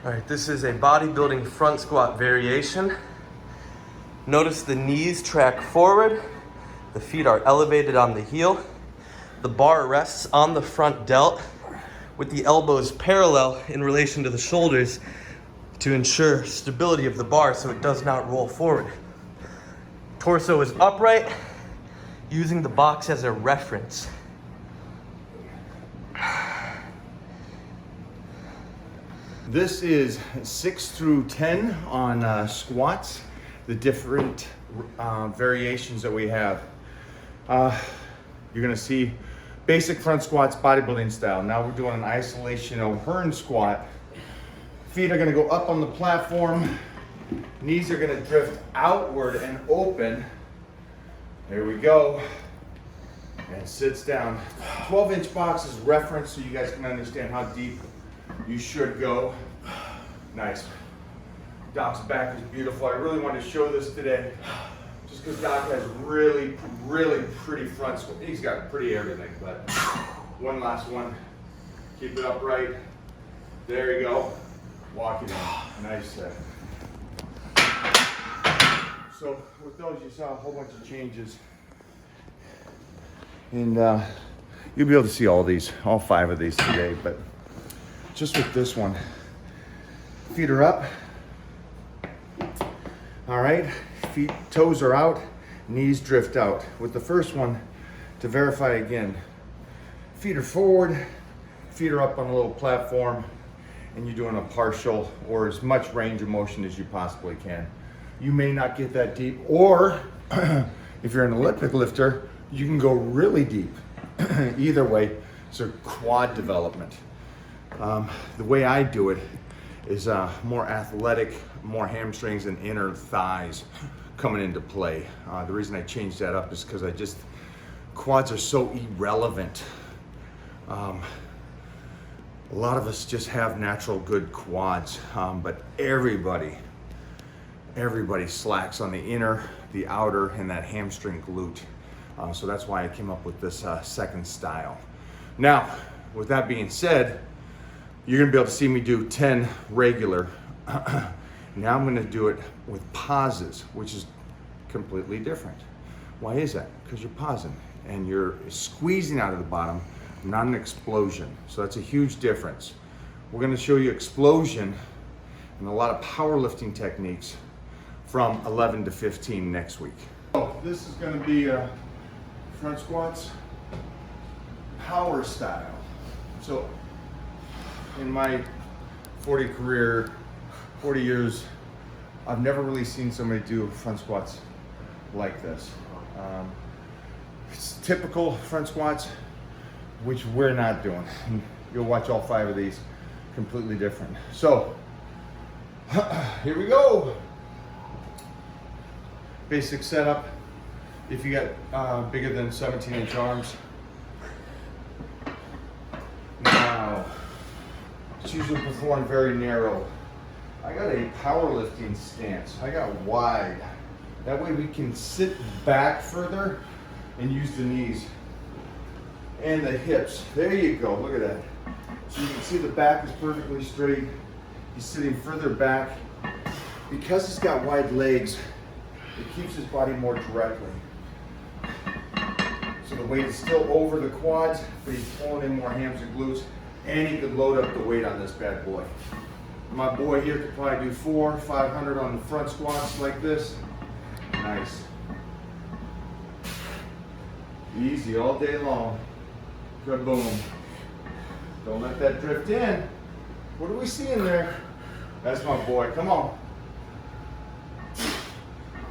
All right, this is a bodybuilding front squat variation. Notice the knees track forward, the feet are elevated on the heel, the bar rests on the front delt with the elbows parallel in relation to the shoulders to ensure stability of the bar so it does not roll forward. Torso is upright, using the box as a reference. This is 6 through 10 on squats, the different variations that we have. You're gonna see basic front squats, bodybuilding style. Now we're doing an isolation O'Hearn squat. Feet are gonna go up on the platform. Knees are gonna drift outward and open. There we go. And sits down. 12-inch box is reference so you guys can understand how deep you should go. Nice. Doc's back is beautiful. I really wanted to show this today just because Doc has really pretty front squat. He's got pretty everything, but one last one. Keep it upright. There you go. Walk it in. Nice set. So with those, you saw a whole bunch of changes. And you'll be able to see all 5 of these today, but just with this one, feet are up. All right, toes are out, knees drift out. With the first one, to verify again, feet are forward, feet are up on a little platform, and you're doing a partial or as much range of motion as you possibly can. You may not get that deep, or if you're an Olympic lifter, you can go really deep. Either way, it's a quad development. The way I do it is more athletic, more hamstrings and inner thighs coming into play. The reason I changed that up is because quads are so irrelevant. A lot of us just have natural good quads, but everybody slacks on the inner, the outer, and that hamstring glute. So that's why I came up with this second style. Now, with that being said, you're gonna be able to see me do 10 regular. Now I'm gonna do it with pauses, which is completely different. Why is that? Because you're pausing and you're squeezing out of the bottom, not an explosion. So that's a huge difference. We're gonna show you explosion and a lot of powerlifting techniques from 11 to 15 next week. So this is gonna be front squats, power style. So in my 40 years, I've never really seen somebody do front squats like this. It's typical front squats, which we're not doing. You'll watch all 5 of these, completely different. So, here we go. Basic setup. If you got bigger than 17-inch arms. Now, it's usually performed very narrow. I got a powerlifting stance. I got wide. That way we can sit back further and use the knees and the hips. There you go, look at that. So you can see the back is perfectly straight. He's sitting further back. Because he's got wide legs, it keeps his body more directly. So the weight is still over the quads, but he's pulling in more hams and glutes, and he could load up the weight on this bad boy. My boy here could probably do 400, 500 on the front squats like this. Nice. Easy all day long. Good boom. Don't let that drift in. What are we seeing there? That's my boy. Come on.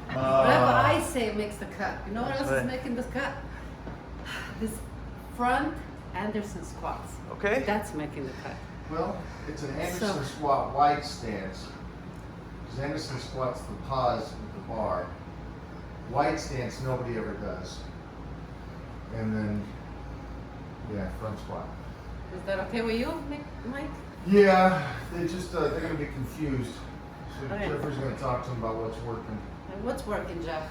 Whatever I say makes the cut. You know what else is making this cut? This front Anderson squats. Okay. That's making the cut. Well, it's an Anderson squat wide stance. Because Anderson squats the pause with the bar. Wide stance nobody ever does. And then, yeah, front squat. Is that okay with you, Mike? Yeah, they're gonna be confused. So Okay. Jeffrey's gonna talk to them about what's working. And what's working, Jeff?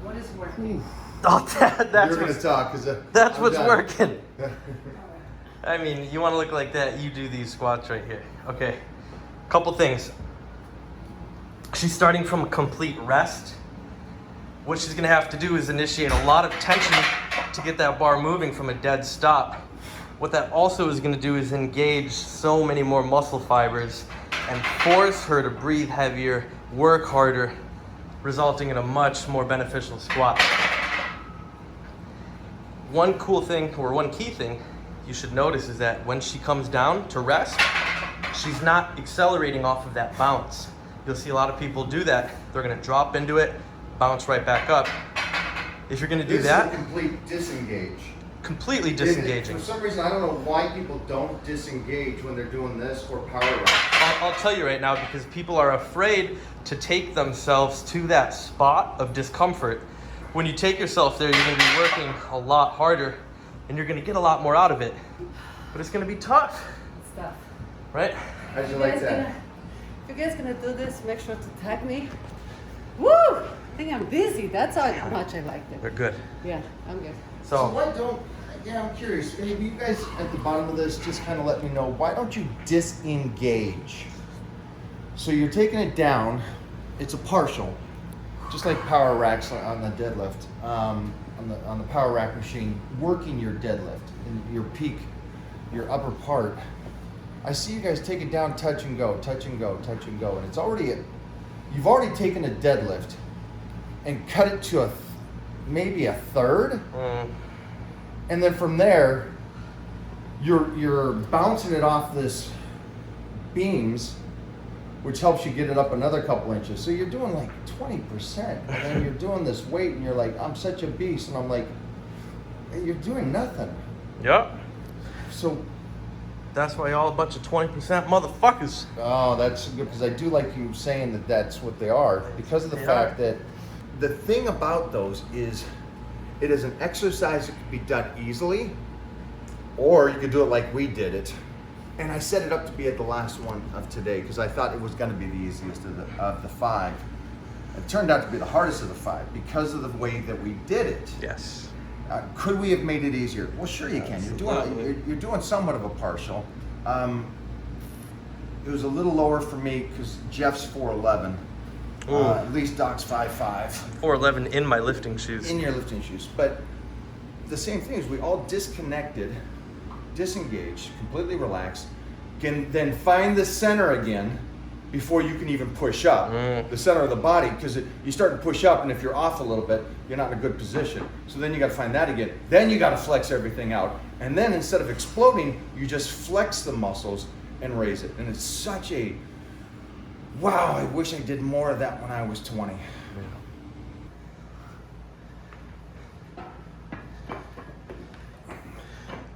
What is working? Oh, that's You're gonna talk because that's what's working. I mean, you want to look like that, you do these squats right here. Okay. Couple things. She's starting from a complete rest. What she's gonna have to do is initiate a lot of tension to get that bar moving from a dead stop. What that also is gonna do is engage so many more muscle fibers and force her to breathe heavier, work harder, resulting in a much more beneficial squat. One cool thing, or one key thing you should notice is that when she comes down to rest, she's not accelerating off of that bounce. You'll see a lot of people do that. They're gonna drop into it, bounce right back up. If you're gonna do that, is a complete disengage. Completely disengaging. For some reason, I don't know why people don't disengage when they're doing this or power rock. I'll tell you right now, because people are afraid to take themselves to that spot of discomfort. When you take yourself there, you're gonna be working a lot harder and you're gonna get a lot more out of it. But it's gonna be tough, It's tough. right? How'd you like that? If you guys gonna do this, make sure to tag me. Woo! I think I'm busy. That's how much I liked it. They're good. Yeah, I'm good. So why don't, yeah, I'm curious, maybe you guys at the bottom of this just kind of let me know, why don't you disengage? So you're taking it down, it's a partial, just like power racks on the deadlift, on the power rack machine, working your deadlift and your peak, your upper part. I see you guys take it down, touch and go, touch and go, touch and go, and it's already, you've already taken a deadlift and cut it to maybe a third. And then from there, you're bouncing it off this beams, which helps you get it up another couple inches. So you're doing like 20%, and then you're doing this weight, and you're like, I'm such a beast, and I'm like, hey, you're doing nothing. Yep. So That's why y'all a bunch of 20% motherfuckers. oh, that's good, because I do like you saying that that's what they are, because of the fact that the thing about those is it is an exercise that can be done easily, or you could do it like we did it. And I set it up to be at the last one of today because I thought it was going to be the easiest of the five. It turned out to be the hardest of the five because of the way that we did it. Yes. Could we have made it easier? Well, sure you can. You're doing somewhat of a partial. It was a little lower for me because Jeff's 4'11". At least Doc's 5'5". 4'11" in my lifting shoes. In your lifting shoes. But the same thing is we all disconnected, disengaged, completely relaxed, can then find the center again before you can even push up. The center of the body, because you start to push up, and if you're off a little bit, you're not in a good position. So then you got to find that again. Then you got to flex everything out. And then instead of exploding, you just flex the muscles and raise it. And it's such a, wow, I wish I did more of that when I was 20.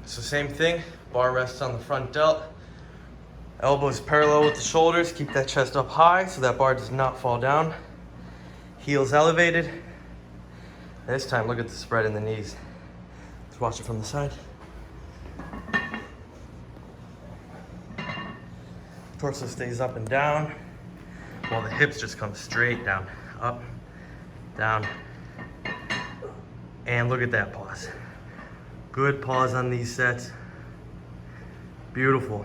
It's the same thing. Bar rests on the front delt. Elbows parallel with the shoulders. Keep that chest up high so that bar does not fall down. Heels elevated. This time, look at the spread in the knees. Let's watch it from the side. Torso stays up and down, while the hips just come straight down. Up, down, and look at that pause. Good pause on these sets. Beautiful.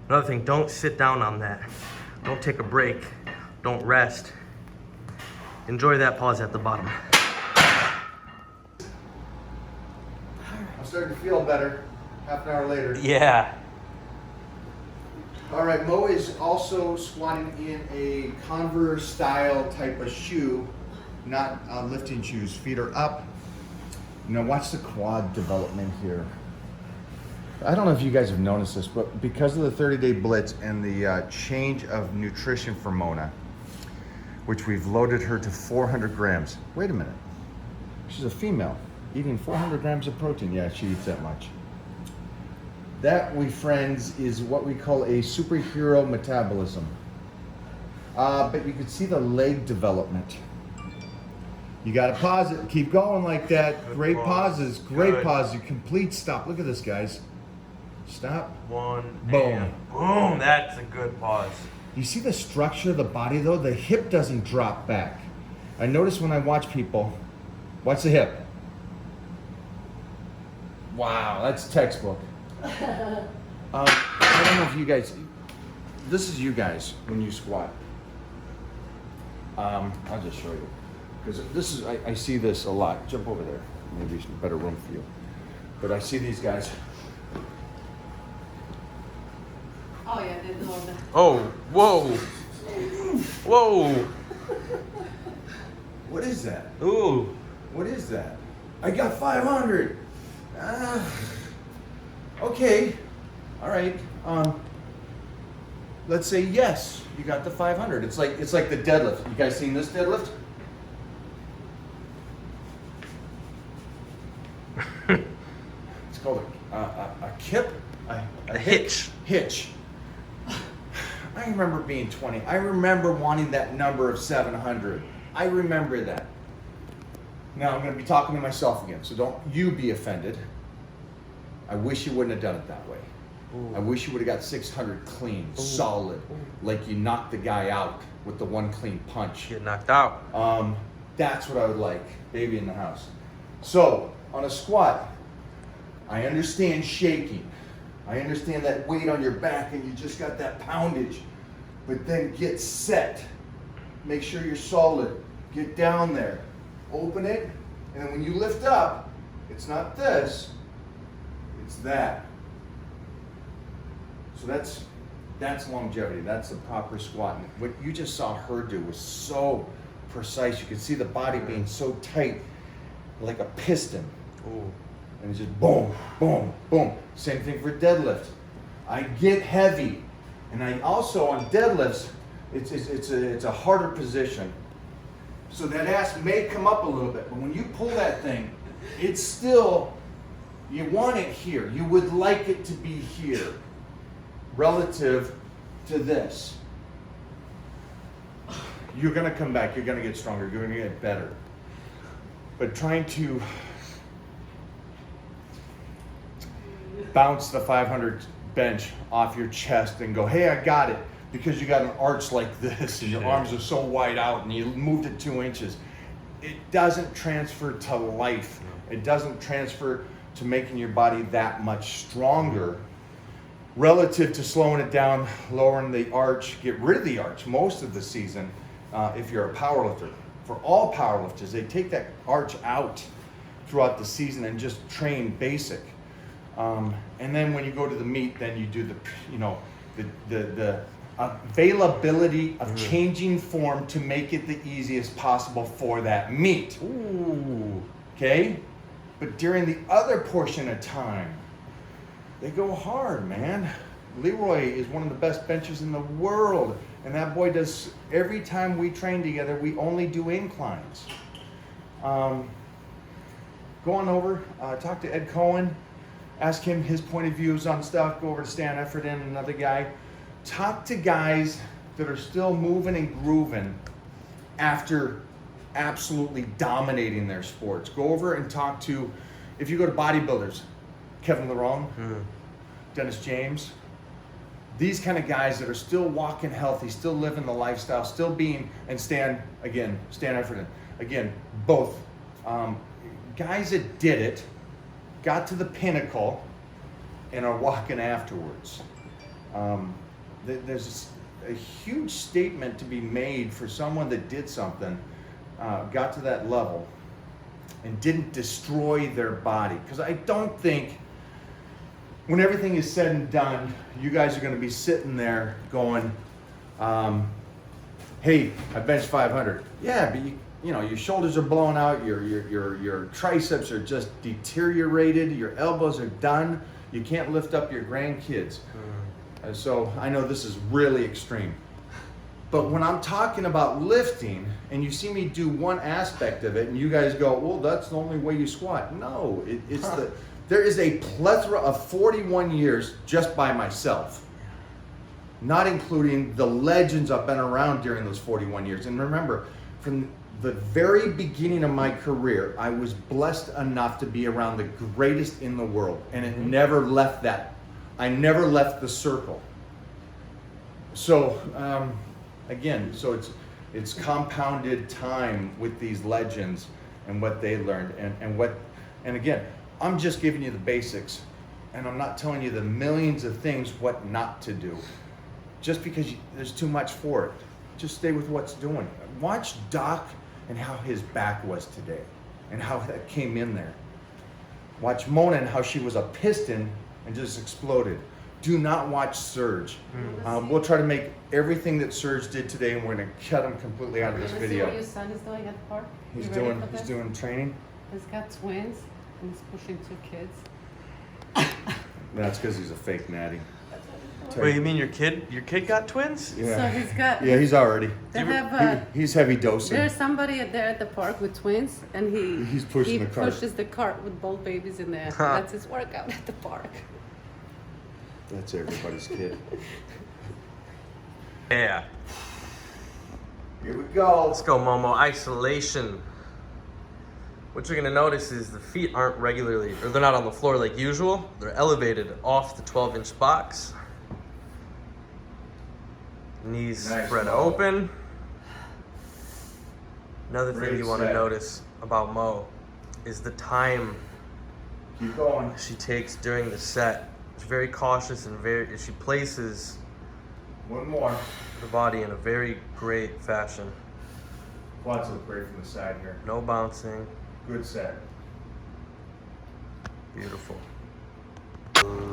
Another thing, don't sit down on that. Don't take a break. Don't rest. Enjoy that pause at the bottom. I'm starting to feel better half an hour later. Yeah. All right, Mo is also squatting in a Converse style type of shoe, not lifting shoes. Feet are up. Now watch the quad development here. I don't know if you guys have noticed this, but because of the 30-day blitz and the change of nutrition for Mona, which we've loaded her to 400 grams. Wait a minute. She's a female, eating 400 grams of protein. Yeah, she eats that much. That, we friends, is what we call a superhero metabolism. But you can see the leg development. You gotta pause it, keep going like that. Good Great pause. pauses, great Good. pauses. Complete stop. Look at this, guys. Stop. One, Boom. and boom. That's a good pause. You see the structure of the body though? The hip doesn't drop back. I notice when I watch people, watch the hip. Wow, that's textbook. I don't know if you guys, this is you guys when you squat. I'll just show you. Because this is, I see this a lot. Jump over there. Maybe some better room for you. But I see these guys. Oh yeah, they do all that. Oh, whoa. Whoa. What is that? Ooh. What is that? I got 500. Okay. All right. Let's say yes, you got the 500. It's like the deadlift. You guys seen this deadlift? It's called a kip. A hitch. Hitch. I remember being 20. I remember wanting that number of 700. I remember that. Now I'm going to be talking to myself again, so don't you be offended. I wish you wouldn't have done it that way. Ooh. I wish you would have got 600 clean, solid, like you knocked the guy out with the one clean punch. Get knocked out. That's what I would like, baby in the house. So on a squat, I understand shaking. I understand that weight on your back and you just got that poundage, but then get set. Make sure you're solid. Get down there. Open it, and then when you lift up, it's not this, it's that. So that's longevity. That's the proper squat. And what you just saw her do was so precise. You could see the body being so tight, like a piston. Ooh. And it's just boom, boom, boom. Same thing for deadlift. I get heavy, and I also on deadlifts, it's a harder position. So that ass may come up a little bit, but when you pull that thing, it's still, you want it here. You would like it to be here relative to this. You're gonna come back, you're gonna get stronger, you're gonna get better. But trying to bounce the 500 bench off your chest and go, hey, I got it, because you got an arch like this and your arms are so wide out and you moved it 2 inches. It doesn't transfer to life. It doesn't transfer to making your body that much stronger relative to slowing it down, lowering the arch, get rid of the arch most of the season if you're a powerlifter. For all powerlifters, they take that arch out throughout the season and just train basic. And then when you go to the meet, then you do the availability of changing form to make it the easiest possible for that meet. Ooh. Okay? But during the other portion of time, they go hard, man. Leroy is one of the best benchers in the world. And that boy does, every time we train together, we only do inclines. Go on over, talk to Ed Cohen, ask him his point of views on stuff. Go over to Stan Efferton, another guy. Talk to guys that are still moving and grooving after absolutely dominating their sports. Go over and talk to, if you go to bodybuilders, Kevin Larone, Dennis James, these kind of guys that are still walking healthy, still living the lifestyle, still being, and Stan Efferton, again, both guys that did it, got to the pinnacle, and are walking afterwards. There's a huge statement to be made for someone that did something, got to that level, and didn't destroy their body. Because I don't think, when everything is said and done, you guys are going to be sitting there going, hey, I benched 500. Yeah, but you know, your shoulders are blowing out, your triceps are just deteriorated, your elbows are done, you can't lift up your grandkids. So I know this is really extreme. But when I'm talking about lifting, and you see me do one aspect of it, and you guys go, well, that's the only way you squat. No, there is a plethora of 41 years just by myself, not including the legends I've been around during those 41 years. And remember, from the very beginning of my career, I was blessed enough to be around the greatest in the world, and it never left that. I never left the circle. So again, so it's compounded time with these legends and what they learned, and again, I'm just giving you the basics, and I'm not telling you the millions of things what not to do. just because there's too much for it. Just stay with what's doing. Watch Doc and how his back was today and how that came in there. Watch Mona and how she was a piston and just exploded. Do not watch Serge. We'll try to make everything that Serge did today, and we're gonna cut him completely out of this See video. what your son is doing at the park? He's You ready doing for he's this? doing training. He's got twins and he's pushing 2 kids. That's because he's a fake natty. Wait, you mean your kid got twins? Yeah. So he's got. Yeah, he's already. They have. He's heavy dosing. There's somebody there at the park with twins, and He's pushing the cart. pushes the cart with both babies in there. That's his workout at the park. That's everybody's kid. Yeah. Here we go. Let's go, Momo. Isolation. What you're gonna notice is the feet aren't regularly, or they're not on the floor like usual. They're elevated off the 12-inch box. Knees Nice, spread Mo. open. Another thing Great you want to set. notice about Mo is the time Keep going. she takes during the set. She's very cautious and she places One more. the body in a very great fashion. Quads look great from the side here. No bouncing. Good set. Beautiful.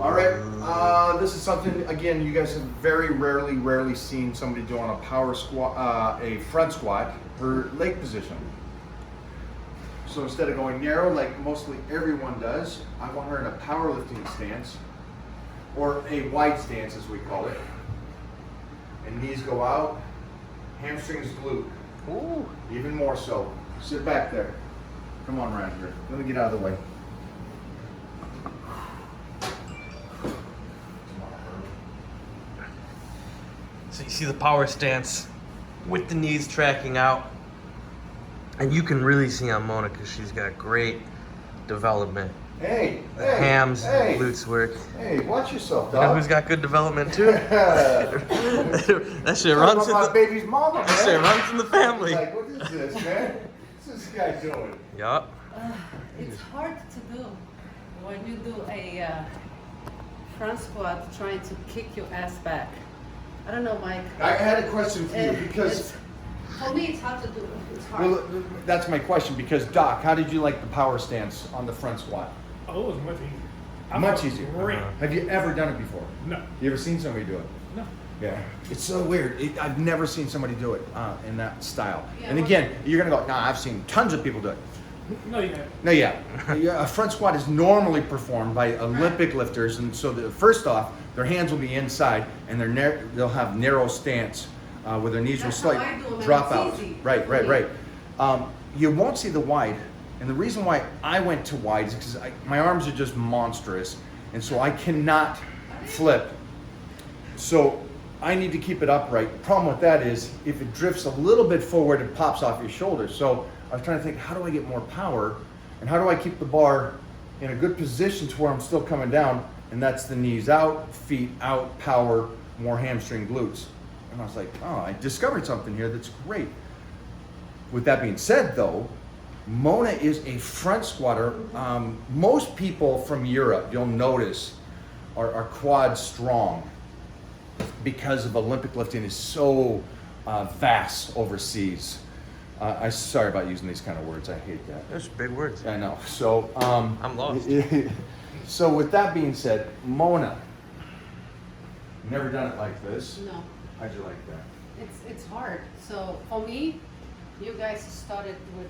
All right. This is something, again, you guys have very rarely seen somebody do on a power squat, a front squat, her leg position. So instead of going narrow like mostly everyone does, I want her in a powerlifting stance, or a wide stance as we call it. And knees go out, hamstrings glute. Ooh. Even more so. Sit back there. Come on around here. Let me get out of the way. So you see the power stance with the knees tracking out. And you can really see on Mona because she's got great development. Hey, The hey, hams, hey, glutes work. hey, watch yourself, You know dog. who's got good development too? That shit Talk runs in about my the baby's mama, man. that shit runs in the family. Like, what is this, man? What's this guy doing? Yup. It's hard to do when you do a front squat trying to kick your ass back. I don't know, Mike. I had a question for you It- because, it's- for me, it's hard to do. It's hard. well, that's my question. Because Doc, how did you like the power stance on the front squat? Oh, it was much easier. I Much felt easier. Great. Have you ever done it before? No. You ever seen somebody do it? No. Yeah, it's so weird. I've never seen somebody do it in that style. Yeah, and well- again, you're gonna go, nah, I've seen tons of people do it. No, you haven't. No, yeah. A front squat is normally performed by Olympic lifters, and so first off, their hands will be inside, and they'll have narrow stance where their knees That's will how I slight do them, and drop it's out. easy Right, for right, me. right. You won't see the wide, and the reason why I went to wide is because my arms are just monstrous, and so I cannot flip. So I need to keep it upright. Problem with that is if it drifts a little bit forward, it pops off your shoulder. So I was trying to think, how do I get more power? And how do I keep the bar in a good position to where I'm still coming down? And that's the knees out, feet out, power, more hamstring glutes. And I was like, oh, I discovered something here that's great. With that being said, though, Mona is a front squatter. Most people from Europe, you'll notice, are quad strong because of Olympic lifting is so vast overseas. I'm sorry about using these kind of words. I hate that. Those are big words. I know. So I'm lost. So with that being said, Mona, never done it like this. No, How'd you like that? it's hard. So for me, you guys started with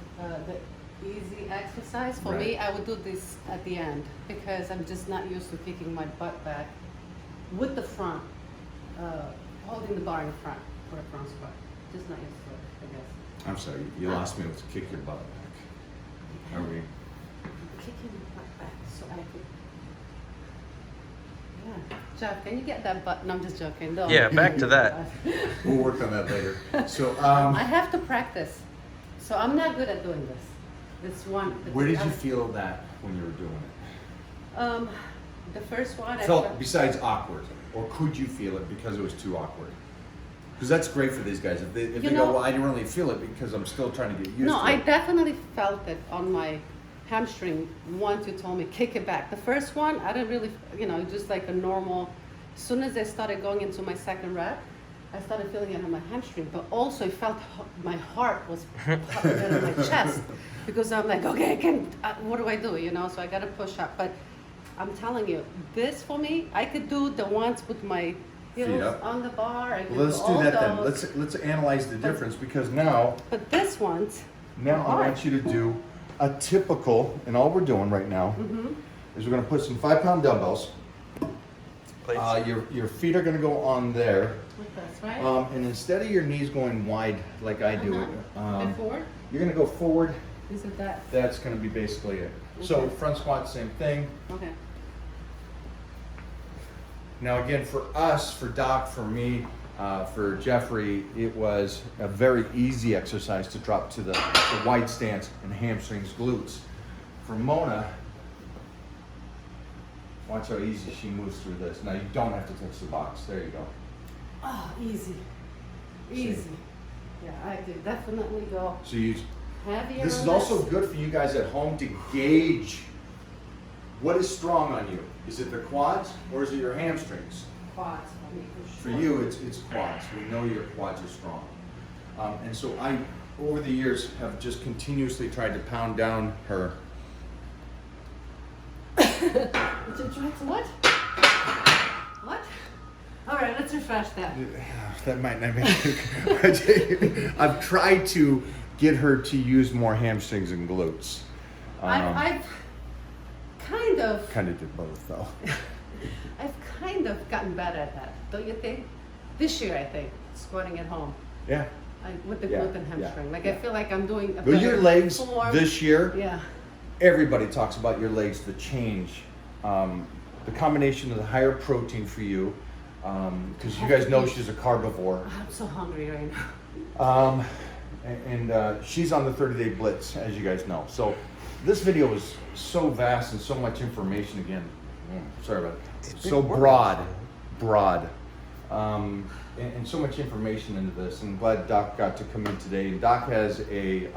the easy exercise. For me, Right. I would do this at the end because I'm just not used to kicking my butt back with the front, holding the bar in front for a front squat. Just not used to it, I guess. I'm sorry, you lost me with kick your butt back. Are we? Kicking my butt back so I could. Yeah. Jeff, can you get that button? I'm just joking. Don't. Yeah, back to that. We'll work on that later. So, I have to practice. So I'm not good at doing this. This one. where did you feel that when you were doing it? The first one. I Felt besides awkward, or could you feel it because it was too awkward? Because that's great for these guys. If they You go, know- well, I didn't really feel it because I'm still trying to get used No, to I it. definitely felt it on my hamstring once you told me kick it back. The first one, I didn't really, just like a normal. As soon as I started going into my second rep, I started feeling it on my hamstring, but also I felt my heart was popping out of my chest because I'm like, okay, I can. What do I do? You know, so I gotta push up. But I'm telling you, this for me, I could do the ones with my heels up. on the bar. I could Well, let's do do all that then. those. Let's analyze the difference because now But this one's I hard. want you to do a typical, and all we're doing right now Mm-hmm. is we're gonna put some 5-pound dumbbells. Plates. Your feet are gonna go on there, With this, right? and instead of your knees going wide like I do it, And forward? you're gonna go forward. Is it that? That's gonna be basically it. So Okay. front squat, same thing. Okay. Now again, for us, for Doc, for me, for Jeffrey, it was a very easy exercise to drop to the wide stance and hamstrings, glutes. For Mona, watch how easy she moves through this. Now you don't have to touch the box. There you go. Oh, easy. Easy. Yeah, I could definitely go So you. heavier. This is on also good for you guys at home to gauge what is strong on you. Is it the quads or is it your hamstrings? quads for me for For sure. you, it's quads. We know your quads are strong. And so I, over the years, have just continuously tried to pound down her. What? What? All right, let's refresh that. That might not make it. I've tried to get her to use more hamstrings and glutes. I've kind of, Kind of did both though. I've kind of gotten better at that, don't you think? This year, I think, squatting at home. Yeah. With the Yeah, glute and yeah, hamstring. Like yeah. I feel like I'm doing a But your better legs form. this year, Yeah. everybody talks about your legs, the change. The combination of the higher protein for you, because you guys know she's a carbivore. I'm so hungry right now. And she's on the 30-day blitz, as you guys know. So this video is so vast and so much information again. Sorry about it. So broad. And so much information into this. And glad Doc got to come in today. And Doc has a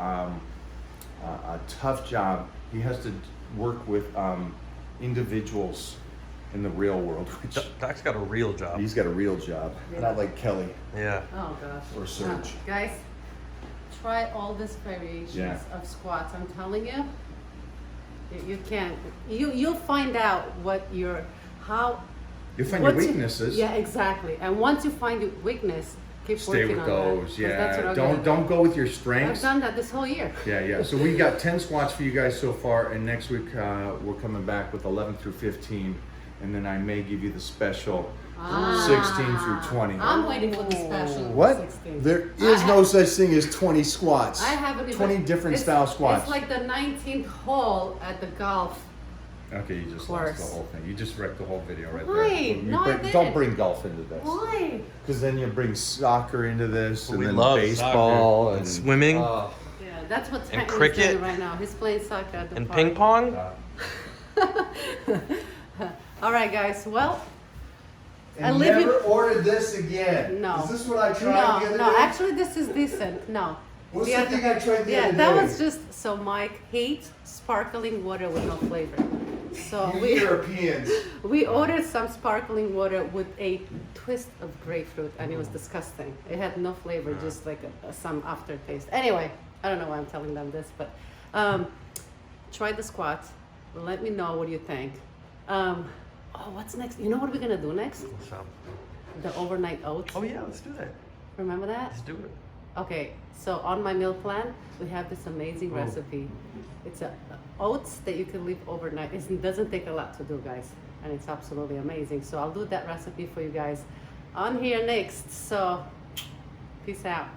tough job. He has to work with individuals in the real world, which Doc's got a real job. he's got a real job, Yeah. not like Kelly. Yeah. Oh gosh. Or surge. Guys, try all these variations Yeah. of squats. I'm telling you, you can't. You'll find out what your how. You'll find your what you- weaknesses. Yeah, exactly. And once you find your weakness, keep Stay working with on that, those. 'cause that's Yeah. what I'm gonna Don't go with your do. I've strengths. done that this whole year. Yeah. So we got 10 squats for you guys so far, and next week we're coming back with 11 through 15, and then I may give you the special 16 through 20. I'm waiting for the special. What? 16. There is no such thing as 20 squats. I haven't even. 20 different it's- style squats. It's like the 19th hole at the golf. Okay, you just Course. lost the whole thing. You just wrecked the whole video right Why? there. You No, I don't didn't. bring golf into this. Why? Because then you bring soccer into this, and We then love baseball, soccer. and Swimming. Yeah, that's what And Tank is cricket. doing right now. He's playing soccer at the And park. ping pong? All right, guys. Well, I And leave never you. ordered this again. No. Is this what I tried the other No. day? Actually, this is decent. No. What's The the other- thing I tried the Yeah, other that day? was just so. Mike hates sparkling water with no flavor. So You we Europeans. we ordered some sparkling water with a twist of grapefruit, and it was disgusting. It had no flavor, just like some aftertaste. Anyway, I don't know why I'm telling them this, but try the squats. Let me know what you think. What's next? You know what we're gonna do next? So- The overnight oats. Oh yeah, let's do that. Remember that? Let's do it. Okay, so on my meal plan, we have this amazing recipe. It's oats that you can leave overnight. It doesn't take a lot to do, guys, and it's absolutely amazing. So I'll do that recipe for you guys on here next. So, peace out.